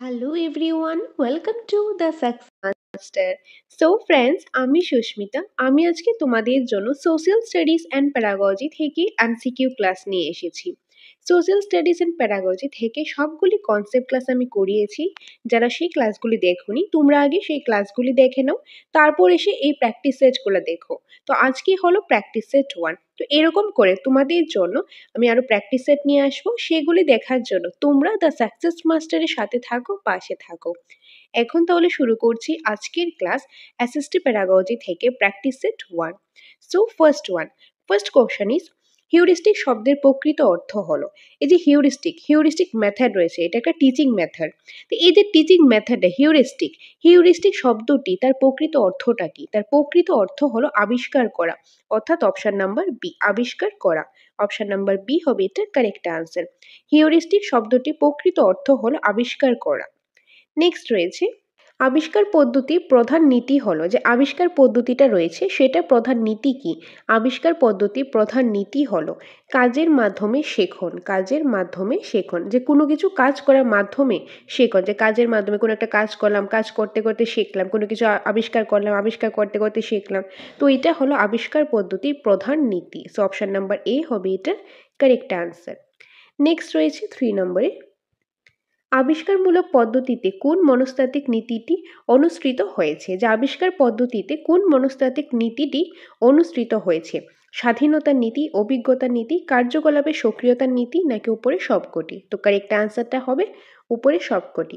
Hello everyone, welcome to the Success Master. So friends, আমি সুস্মিতা। আমি আজকে তোমাদের জন্য সোশ্যাল স্টাডিজ অ্যান্ড প্যারাগজি থেকে এমসিকিউ ক্লাস নিয়ে এসেছি। সোশ্যাল স্টাডিজ অ্যান্ড প্যারাগজি থেকে সবগুলি কনসেপ্ট ক্লাস আমি করিয়েছি। যারা সেই ক্লাসগুলি দেখোনি, তোমরা আগে সেই ক্লাসগুলি দেখে নাও, তারপর এসে এই প্র্যাকটিস সেটগুলো দেখো। তো আজকে হলো প্র্যাকটিস সেট 1। তো এরকম করে তোমাদের জন্য আমি আরো প্র্যাকটিস সেট নিয়ে আসবো, সেগুলি দেখার জন্য তোমরা দ্য সাকসেস মাস্টারের সাথে থাকো, পাশে থাকো। এখন তাহলে শুরু করছি আজকের ক্লাস অ্যাসিস্টিভ প্যারাগজি থেকে practice set 1। So first question is heuristic শব্দের প্রকৃত অর্থ হলো। এই যে হিউরিস্টিক মেথড রয়েছে, এটা একটা টিচিং মেথড। তো এই যে টিচিং মেথডে হিউরিস্টিক শব্দটি তার প্রকৃত অর্থটা কি? তার প্রকৃত অর্থ হলো আবিষ্কার করা, অর্থাৎ অপশন নাম্বার বি, আবিষ্কার করা। অপশন নাম্বার বি হবে এটা কারেক্ট আনসার। হিউরিস্টিক শব্দটি প্রকৃত অর্থ হলো আবিষ্কার করা। নেক্সট রয়েছে আবিষ্কার পদ্ধতির প্রধান নীতি হলো, যে আবিষ্কার পদ্ধতিটা রয়েছে সেটা প্রধান নীতি কি? আবিষ্কার পদ্ধতির প্রধান নীতি হলো কাজের মাধ্যমে শেখন, যে কোনো কিছু কাজ করার মাধ্যমে শেখন, যে কাজের মাধ্যমে কোনো একটা কাজ করলাম, কাজ করতে করতে শিখলাম, কোনো কিছু আবিষ্কার করলাম, আবিষ্কার করতে করতে শিখলাম। তো এটা হলো আবিষ্কার পদ্ধতির প্রধান নীতি। সো অপশন নাম্বার এ হবে এটা কারেক্ট আনসার। নেক্সট রয়েছে 3 নম্বরে আবিষ্কারমূলক পদ্ধতিতে কোন মনস্তাত্ত্বিক নীতিটি অনুসৃত হয়েছে? যে আবিষ্কার পদ্ধতিতে কোন মনস্তাত্ত্বিক নীতিটি অনুসৃত হয়েছে? স্বাধীনতার নীতি, অভিজ্ঞতার নীতি, কার্যকলাপের সক্রিয়তার নীতি, নাকি উপরে সবকটি? তো কারেক্ট অ্যান্সারটা হবে উপরে সবকটি।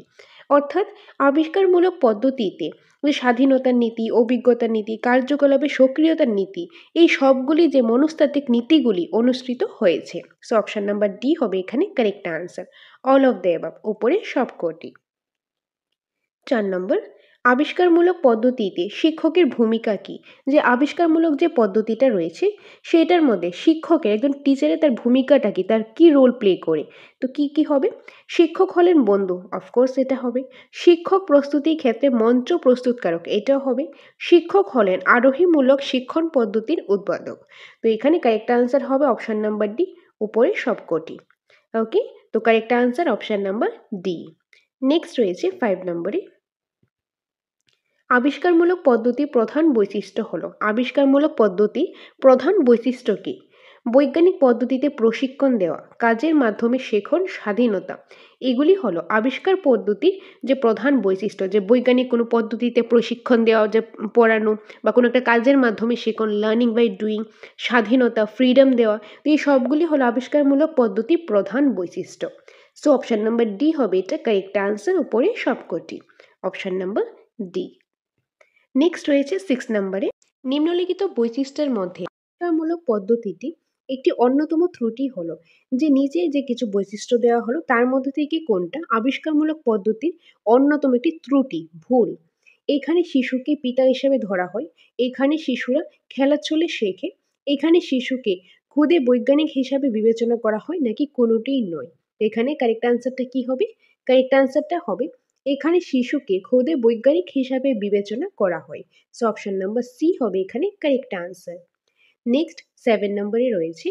অর্থাৎ আবিষ্কারমূলক পদ্ধতিতে যে স্বাধীনতার নীতি, অভিজ্ঞতার নীতি, কার্যকলাপের সক্রিয়তার নীতি, এই সবগুলি যে মনস্তাত্ত্বিক নীতিগুলি অনুসৃত হয়েছে। সো অপশন নাম্বার ডি হবে এখানে correct answer. All of the above, উপরে সবকটি। 4 নম্বর আবিষ্কারমূলক পদ্ধতিতে শিক্ষকের ভূমিকা কি? যে আবিষ্কারমূলক যে পদ্ধতিটা রয়েছে সেটার মধ্যে শিক্ষকের, একজন টিচারের তার ভূমিকাটা কি, তার কি রোল প্লে করে? তো কি কি হবে? শিক্ষক হলেন বন্ধু, অফকোর্স এটা হবে। শিক্ষক প্রস্তুতির ক্ষেত্রে মঞ্চ প্রস্তুতকারক, এটাও হবে। শিক্ষক হলেন আরোহীমূলক শিক্ষণ পদ্ধতির উদ্বোধক। তো এখানে কারেক্ট আনসার হবে অপশন নাম্বার ডি, উপরে সবকটি। ওকে, তো correct answer option number D. Next রয়েছে 5 নম্বরে আবিষ্কারমূলক পদ্ধতির প্রধান বৈশিষ্ট্য হলো। আবিষ্কারমূলক পদ্ধতি প্রধান বৈশিষ্ট্য কি? বৈজ্ঞানিক পদ্ধতিতে প্রশিক্ষণ দেওয়া, কাজের মাধ্যমে শেখন, স্বাধীনতা, এগুলি হলো আবিষ্কার পদ্ধতির যে প্রধান বৈশিষ্ট্য। যে বৈজ্ঞানিক কোনো পদ্ধতিতে প্রশিক্ষণ দেওয়া, যে পড়ানো, বা কোনো একটা কাজের মাধ্যমে শেখন, লার্নিং বাই ডুইং, স্বাধীনতা, ফ্রিডম দেওয়া, তো এই সবগুলি হলো আবিষ্কারমূলক পদ্ধতির প্রধান বৈশিষ্ট্য। সো অপশন নাম্বার ডি হবে এটা কারেক্ট আনসার, উপরে সবকটি। Option number D. নেক্সট রয়েছে 6 নম্বরে নিম্নলিখিত বৈশিষ্ট্যের মধ্যে আবিষ্কারমূলক পদ্ধতিটি একটি অন্যতম ত্রুটি হলো। যে নিচে যে কিছু বৈশিষ্ট্য দেওয়া হলো তার মধ্যে থেকে কোনটা আবিষ্কারমূলক পদ্ধতির অন্যতম একটি ত্রুটি, ভুল? এখানে শিশুকে পিতা হিসেবে ধরা হয়, এখানে শিশুরা খেলার ছলে শেখে, এখানে শিশুকে খুদে বৈজ্ঞানিক হিসাবে বিবেচনা করা হয়, নাকি কোনোটিই নয়? এখানে কারেক্ট আনসারটা কি হবে? কারেক্ট আনসারটা হবে এখানে শিশুকে খোদে বৈজ্ঞানিক হিসাবে বিবেচনা করা হয়। সো অপশন নাম্বার সি হবে এখানে কারেক্ট আনসার। নেক্সট 7 নম্বরে রয়েছে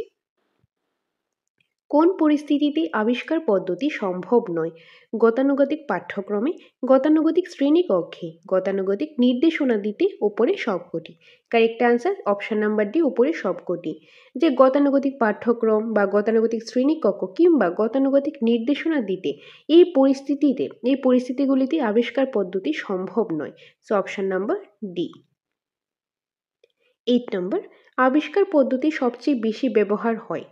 কোন পরিস্থিতিতে আবিষ্কার পদ্ধতি সম্ভব নয়? গতানুগতিক পাঠ্যক্রমে, গতানুগতিক শ্রেণীকক্ষে, গতানুগতিক নির্দেশনা দিতে, ওপরে সবকটি। Correct answer option number D, উপরে সবকটি। যে গতানুগতিক পাঠ্যক্রম বা গতানুগতিক শ্রেণীকক্ষ কিংবা গতানুগতিক নির্দেশনা দিতে, এই পরিস্থিতিগুলিতে আবিষ্কার পদ্ধতি সম্ভব নয়। So option number D. 8 নম্বর আবিষ্কার পদ্ধতি সবচেয়ে বেশি ব্যবহার হয়।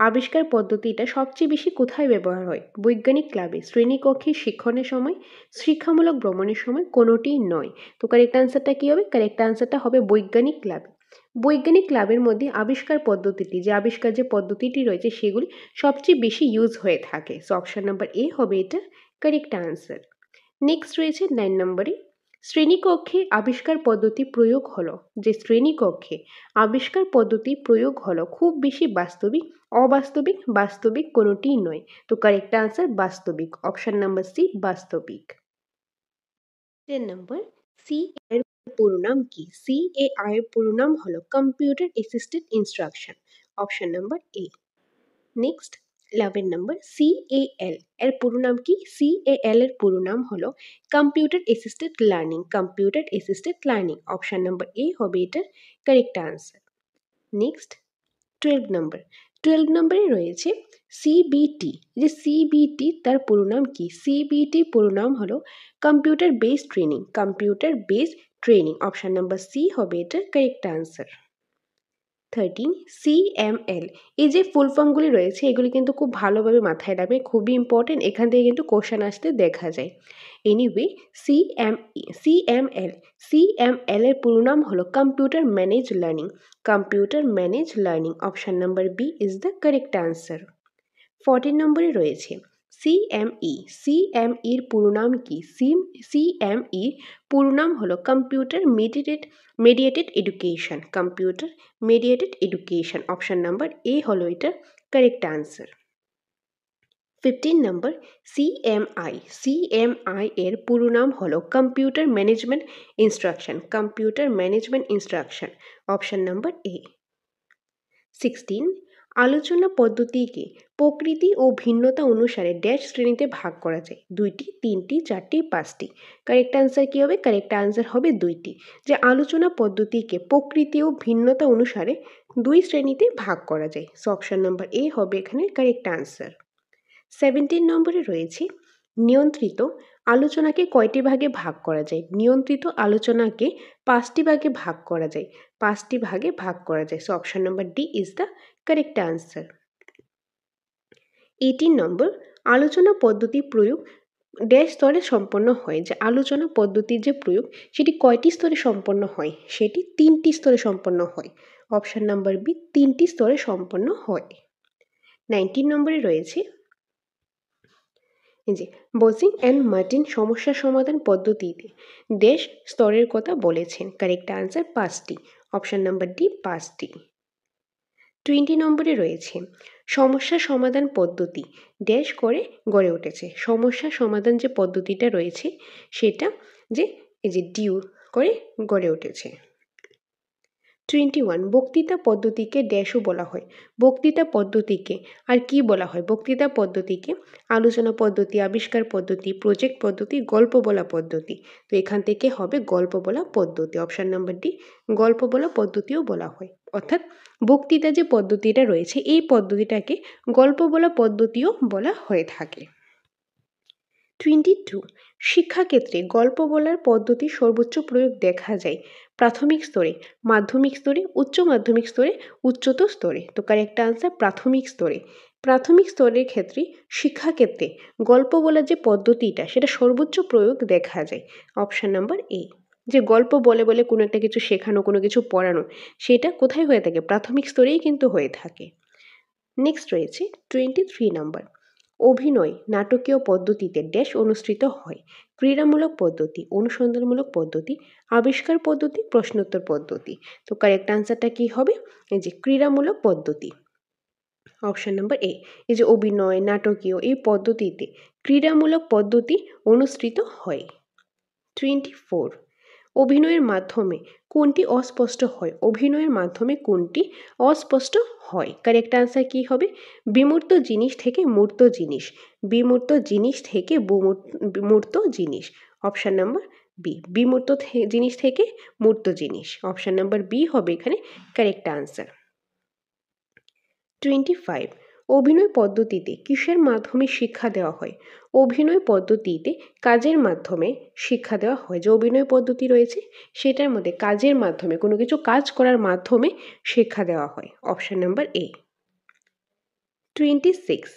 আবিষ্কার পদ্ধতিটা সবচেয়ে বেশি কোথায় ব্যবহার হয়? বৈজ্ঞানিক ক্লাবে, শ্রেণীকক্ষে শিক্ষণের সময়, শিক্ষামূলক ভ্রমণের সময়, কোনোটিই নয়। তো কারেক্ট আনসারটা কি হবে? কারেক্ট আনসারটা হবে বৈজ্ঞানিক ক্লাবে। বৈজ্ঞানিক ক্লাবের মধ্যে আবিষ্কার পদ্ধতিটি, যে আবিষ্কার যে পদ্ধতিটি রয়েছে সেগুলি সবচেয়ে বেশি ইউজ হয়ে থাকে। সো অপশন নাম্বার এ হবে এটা কারেক্ট আনসার। নেক্সট রয়েছে 9 নম্বরে শ্রেণীকক্ষে আবিষ্কার পদ্ধতি প্রয়োগ হলো। যে শ্রেণীকক্ষে আবিষ্কার পদ্ধতি প্রয়োগ হলো খুব বেশি বাস্তবিক, অবাস্তবিক, বাস্তবিক, কোনোটিই নয়। তো কারেক্ট আনসার বাস্তবিক, অপশন নাম্বার সি বাস্তবিক। 10 নম্বর সি এর পুরো নাম কি? সি এ আই এর পুরো নাম হলো computer assisted instruction, option number এ। নেক্সট 11 নম্বর CAL এর পুরো নাম কি? CAL এর পুরো নাম হলো computer assisted learning. Computer assisted learning, option number A হবে এটার কারেক্ট আনসার। নেক্সট 12 নম্বর, 12 নম্বরে রয়েছে CBT। যে CBT তার পুরো নাম কি? CBT পুরো নাম হলো computer based training. Computer based training, option number C হবে এটার কারেক্ট আনসার। 13 CML, এই যে ফুল ফর্মগুলি রয়েছে এগুলি কিন্তু খুব ভালোভাবে মাথায় রাখবে, খুবই ইম্পর্টেন্ট, এখান থেকে কিন্তু কোশ্চেন আসতে দেখা যায়। এনিওয়ে CML এর পুরো নাম হলো computer manage learning. Computer manage learning, option number B is the correct answer. 14 নম্বরে রয়েছে CME। CMEর পুরো নাম কি? CMEর পুরো নাম হলো computer mediated education. Computer mediated education, option number এ হলো এটার কারেক্ট আনসার। 15 নম্বর CMI এর পুরো নাম হলো computer management instruction. Computer management instruction, option number এ। 16 আলোচনা পদ্ধতিকে প্রকৃতি ও ভিন্নতা অনুসারে ড্যাশ শ্রেণীতে ভাগ করা যায়? 2টি, 3টি, 4টি, 5টি। কারেক্ট আনসার কি হবে? কারেক্ট আনসার হবে 2টি। যে আলোচনা পদ্ধতিকে প্রকৃতি ও ভিন্নতা অনুসারে 2 শ্রেণীতে ভাগ করা যায়, সো অপশন নাম্বার এ হবে এখানে কারেক্ট আনসার। 17 নম্বরে রয়েছে নিয়ন্ত্রিত আলোচনাকে কয়টি ভাগে ভাগ করা যায়? নিয়ন্ত্রিত আলোচনাকে 5টি ভাগে ভাগ করা যায়। 5টি ভাগে ভাগ করা যায়, so option number D is the correct answer. 18 নম্বর আলোচনা পদ্ধতি প্রয়োগ ড্যাশ স্তরে সম্পন্ন হয়। যে আলোচনা পদ্ধতির যে প্রয়োগ সেটি কয়টি স্তরে সম্পন্ন হয়? সেটি 3টি স্তরে সম্পন্ন হয়, অপশন নাম্বার বি 3টি স্তরে সম্পন্ন হয়। 19 নম্বরে রয়েছে যে বোসিং অ্যান্ড মার্টিন সমস্যা সমাধান পদ্ধতিতে ড্যাশ স্তরের কথা বলেছেন? কারেক্ট আনসার 5টি, অপশন নাম্বার ডি 5টি। 20 নম্বরে রয়েছে সমস্যা সমাধান পদ্ধতি ড্যাশ করে গড়ে উঠেছে। সমস্যা সমাধান যে পদ্ধতিটা রয়েছে সেটা যে এই যে ডিউ করে গড়ে উঠেছে। 21 বক্তৃতা পদ্ধতিকে ড্যাশও বলা হয়। বক্তৃতা পদ্ধতিকে আর কি বলা হয়? বক্তৃতা পদ্ধতিকে আলোচনা পদ্ধতি, আবিষ্কার পদ্ধতি, প্রজেক্ট পদ্ধতি, গল্প বলা পদ্ধতি। তো এখান থেকে হবে গল্প বলা পদ্ধতি, অপশন নাম্বার ডি গল্প বলা পদ্ধতিও বলা হয়। অর্থাৎ বক্তৃতা যে পদ্ধতিটা রয়েছে এই পদ্ধতিটাকে গল্প বলা পদ্ধতিও বলা হয়ে থাকে। 22 শিক্ষাক্ষেত্রে গল্প বলার পদ্ধতির সর্বোচ্চ প্রয়োগ দেখা যায় প্রাথমিক স্তরে, মাধ্যমিক স্তরে, উচ্চ মাধ্যমিক স্তরে, উচ্চতর স্তরে। তো কারেক্ট আনসার প্রাথমিক স্তরে। প্রাথমিক স্তরের ক্ষেত্রে শিক্ষাক্ষেত্রে গল্প বলার যে পদ্ধতিটা সেটা সর্বোচ্চ প্রয়োগ দেখা যায়, অপশন নাম্বার এ। যে গল্প বলে বলে কোনো একটা কিছু শেখানো, কোনো কিছু পড়ানো, সেটা কোথায় হয়ে থাকে? প্রাথমিক স্তরেই কিন্তু হয়ে থাকে। নেক্সট রয়েছে 23 নম্বর অভিনয় নাটকীয় পদ্ধতিতে ড্যাশ অনুষ্ঠিত হয়? ক্রীড়ামূলক পদ্ধতি, অনুসন্ধানমূলক পদ্ধতি, আবিষ্কার পদ্ধতি, প্রশ্নোত্তর পদ্ধতি। তো কারেক্ট আনসারটা কি হবে? এই যে ক্রীড়ামূলক পদ্ধতি, অপশন নাম্বার এ। এই যে অভিনয় নাটকীয় এই পদ্ধতিতে ক্রীড়ামূলক পদ্ধতি অনুষ্ঠিত হয়। 24 অভিনয়ের মাধ্যমে কোনটি অস্পষ্ট হয়? অভিনয়ের মাধ্যমে কোনটি অস্পষ্ট হয়? কারেক্ট আনসার কি হবে? বিমূর্ত জিনিস থেকে মূর্ত জিনিস, বিমূর্ত জিনিস থেকে মূর্ত জিনিস, অপশন নাম্বার বি। বিমূর্ত জিনিস থেকে মূর্ত জিনিস, অপশন নাম্বার বি হবে এখানে কারেক্ট আনসার। 25 অভিনয় পদ্ধতিতে কিসের মাধ্যমে শিক্ষা দেওয়া হয়? অভিনয় পদ্ধতিতে কাজের মাধ্যমে শিক্ষা দেওয়া হয়। যে অভিনয় পদ্ধতি রয়েছে সেটার মধ্যে কাজের মাধ্যমে, কোনো কিছু কাজ করার মাধ্যমে শিক্ষা দেওয়া হয়, অপশন নাম্বার এ। 26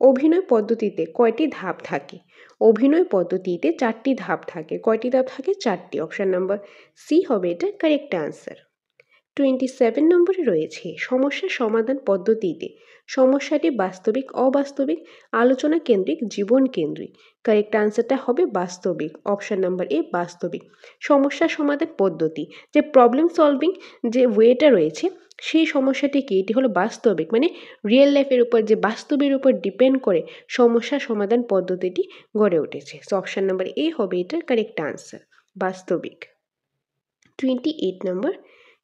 অভিনয় পদ্ধতিতে কয়টি ধাপ থাকে? অভিনয় পদ্ধতিতে 4টি ধাপ থাকে। কয়টি ধাপ থাকে? 4টি, অপশন নাম্বার সি হবে এটা কারেক্ট আনসার। 27 নম্বরে রয়েছে সমস্যা সমাধান পদ্ধতিতে সমস্যাটি বাস্তবিক, অবাস্তবিক, আলোচনা কেন্দ্রিক, জীবন কেন্দ্রিক। কারেক্ট আনসারটা হবে বাস্তবিক, অপশন নাম্বার এ বাস্তবিক। সমস্যা সমাধান পদ্ধতি যে প্রবলেম সলভিং যে ওয়েটা রয়েছে সেই সমস্যাটি কি? এটি হলো বাস্তবিক, মানে রিয়েল লাইফের উপর, যে বাস্তবের উপর ডিপেন্ড করে সমস্যা সমাধান পদ্ধতিটি গড়ে উঠেছে, সো অপশন নাম্বার এ হবে এটার কারেক্ট আনসার, বাস্তবিক। 28 নম্বর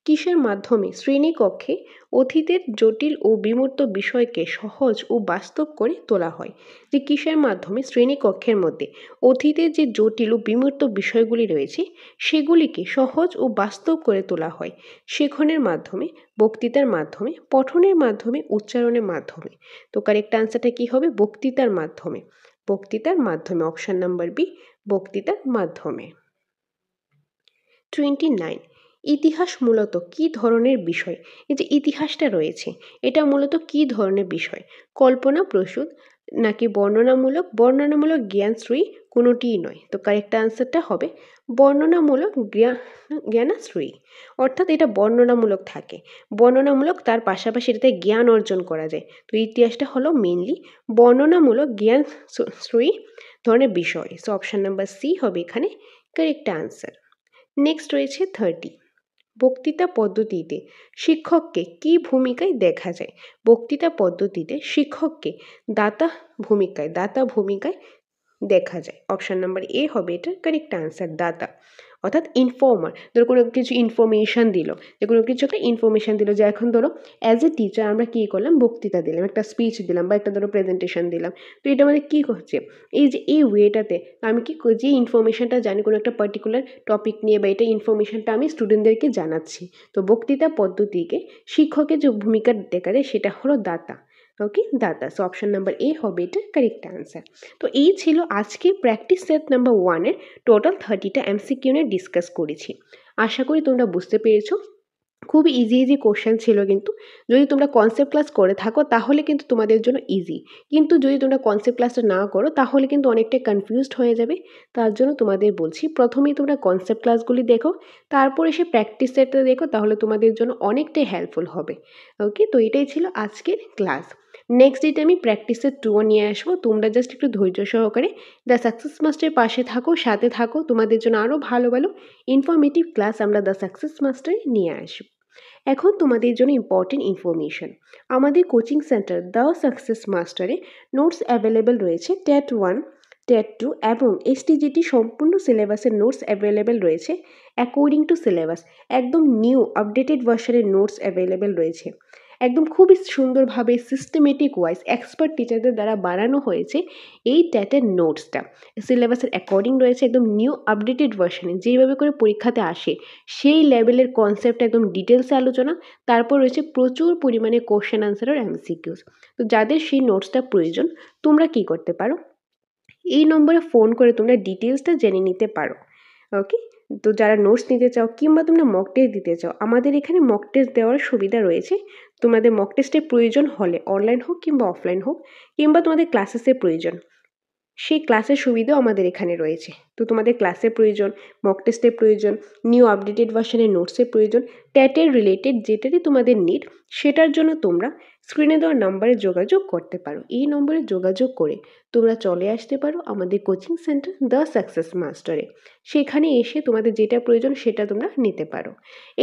কিসের মাধ্যমে শ্রেণীকক্ষে অতীতের জটিল ও বিমূর্ত বিষয়কে সহজ ও বাস্তব করে তোলা হয়? যে কিসের মাধ্যমে শ্রেণীকক্ষের মধ্যে অতীতের যে জটিল ও বিমূর্ত বিষয়গুলি রয়েছে সেগুলিকে সহজ ও বাস্তব করে তোলা হয় শেখনের মাধ্যমে, বক্তৃতার মাধ্যমে, পঠনের মাধ্যমে, উচ্চারণের মাধ্যমে। তো কারেক্ট আনসারটা কি হবে? বক্তৃতার মাধ্যমে। বক্তৃতার মাধ্যমে, অপশন নাম্বার বি, বক্তৃতার মাধ্যমে। 29, ইতিহাস মূলত কী ধরনের বিষয়? এই যে ইতিহাসটা রয়েছে এটা মূলত কী ধরনের বিষয়? কল্পনাপ্রসূত নাকি বর্ণনামূলক? বর্ণনামূলক জ্ঞানশ্রয়ী কোনোটিই নয়। তো কারেক্ট আনসারটা হবে বর্ণনামূলক জ্ঞানাশ্রয়ী, অর্থাৎ এটা বর্ণনামূলক থাকে। বর্ণনামূলক তার পাশাপাশি এটাতে জ্ঞান অর্জন করা যায়। তো ইতিহাসটা হলো মেইনলি বর্ণনামূলক জ্ঞানশ্রয়ী ধরনের বিষয়। সো অপশন নাম্বার সি হবে এখানে কারেক্ট আনসার। নেক্সট রয়েছে 30, বক্তৃতা পদ্ধতিতে শিক্ষককে কী ভূমিকায় দেখা যায়? বক্তৃতা পদ্ধতিতে শিক্ষককে দাতা ভূমিকায় দেখা যায়। অপশন নাম্বার এ হবে এটার কারেক্ট আনসার, দাতা, অর্থাৎ ইনফর্মার। ধরো কোনো কিছু ইনফরমেশান দিল, যে কোনো কিছু একটা ইনফরমেশান দিল, যে এখন ধরো অ্যাজ এ টিচার আমরা কী করলাম, বক্তৃতা দিলাম, একটা স্পিচ দিলাম বা একটা ধরো প্রেজেন্টেশন দিলাম। তো এটা আমাদের কী হচ্ছে, এই যে এই ওয়েটাতে আমি কি যে ইনফরমেশানটা জানি কোনো একটা পার্টিকুলার টপিক নিয়ে বা এটা ইনফরমেশানটা আমি স্টুডেন্টদেরকে জানাচ্ছি। তো বক্তৃতা পদ্ধতিকে শিক্ষকের যে ভূমিকা দেখা যায় সেটা হলো দাতা। ওকে, দাতা। সো অপশন নাম্বার এ হবে এটা কারেক্ট আনসার। তো এই ছিল আজকে প্র্যাকটিস সেট নাম্বার 1-এর টোটাল 30টা এমসিকিউ নিয়ে ডিসকাস করেছি। আশা করি তোমরা বুঝতে পেরেছো। খুবই ইজি কোশ্চেন ছিল, কিন্তু যদি তোমরা কনসেপ্ট ক্লাস করে থাকো তাহলে কিন্তু তোমাদের জন্য ইজি, কিন্তু যদি তোমরা কনসেপ্ট ক্লাসটা না করো তাহলে কিন্তু অনেকটাই কনফিউজড হয়ে যাবে। তার জন্য তোমাদের বলছি প্রথমেই তোমরা কনসেপ্ট ক্লাসগুলি দেখো, তারপর এসে প্র্যাকটিস সেটটা দেখো, তাহলে তোমাদের জন্য অনেকটাই হেল্পফুল হবে। ওকে, তো এটাই ছিল আজকের ক্লাস। নেক্সট ডেটে আমি প্র্যাকটিসের 2 নিয়ে আসবো। তোমরা জাস্ট একটু ধৈর্য সহকারে দ্য সাকসেস মাস্টারের পাশে থাকো, সাথে থাকো, তোমাদের জন্য আরও ভালো ভালো ইনফরমেটিভ ক্লাস আমরা দ্য সাকসেস মাস্টারে নিয়ে আসবো। এখন তোমাদের জন্য ইম্পর্টেন্ট ইনফরমেশন, আমাদের কোচিং সেন্টার দ্য সাকসেস মাস্টারে নোটস অ্যাভেলেবেল রয়েছে। টেট 1, টেট 2 এবং এসটিজিটি সম্পূর্ণ সিলেবাসের নোটস অ্যাভেলেবেল রয়েছে অ্যাকর্ডিং টু সিলেবাস। একদম নিউ আপডেটেড ভার্সনের নোটস অ্যাভেলেবেল রয়েছে। একদম খুবই সুন্দরভাবে সিস্টেমেটিক ওয়াইজ এক্সপার্ট টিচারদের দ্বারা বানানো হয়েছে এই ট্যাটের নোটসটা। সিলেবাসের অ্যাকর্ডিং রয়েছে, একদম নিউ আপডেটেড ভার্সনে যেইভাবে করে পরীক্ষাতে আসে সেই লেভেলের কনসেপ্ট একদম ডিটেলসে আলোচনা। তারপর রয়েছে প্রচুর পরিমাণে কোশ্চেন আনসার আর এমসিকিউস। তো যাদের সেই নোটসটা প্রয়োজন তোমরা কি করতে পারো, এই নম্বরে ফোন করে তোমরা ডিটেলসটা জেনে নিতে পারো। ওকে, তো যারা নোটস নিতে চাও কিংবা তোমরা মক টেস্ট দিতে চাও, আমাদের এখানে মক টেস্ট দেওয়ার সুবিধা রয়েছে। তোমাদের মক টেস্টের প্রয়োজন হলে অনলাইন হোক কিংবা অফলাইন হোক, কিংবা তোমাদের ক্লাসেসের প্রয়োজন, সেই ক্লাসের সুবিধাও আমাদের এখানে রয়েছে। তো তোমাদের ক্লাসের প্রয়োজন, মক টেস্টের প্রয়োজন, নিউ আপডেটেড ভার্সনের নোটসের প্রয়োজন, ট্যাটের রিলেটেড যেটারই তোমাদের নিড, সেটার জন্য তোমরা স্ক্রিনে দেওয়া নাম্বারে যোগাযোগ করতে পারো। এই নম্বরে যোগাযোগ করে তোমরা চলে আসতে পারো আমাদের কোচিং সেন্টার দ্য সাকসেস মাস্টারে। সেখানে এসে তোমাদের যেটা প্রয়োজন সেটা তোমরা নিতে পারো।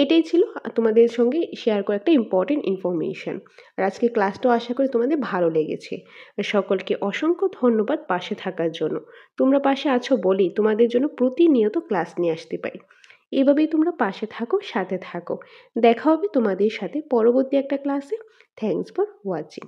এটাই ছিল তোমাদের সঙ্গে শেয়ার করা একটা ইম্পর্টেন্ট ইনফরমেশান। আর আজকে ক্লাসটাও আশা করি তোমাদের ভালো লেগেছে। আর সকলকে অসংখ্য ধন্যবাদ পাশে থাকার জন্য। তোমরা পাশে আছো বলেই তোমাদের জন্য প্রতিনিয়ত ক্লাস নিয়ে আসতে পারি। এভাবেই তোমরা পাশে থাকো, সাথে থাকো। দেখা হবে তোমাদের সাথে পরবর্তী একটা ক্লাসে। Thanks for watching.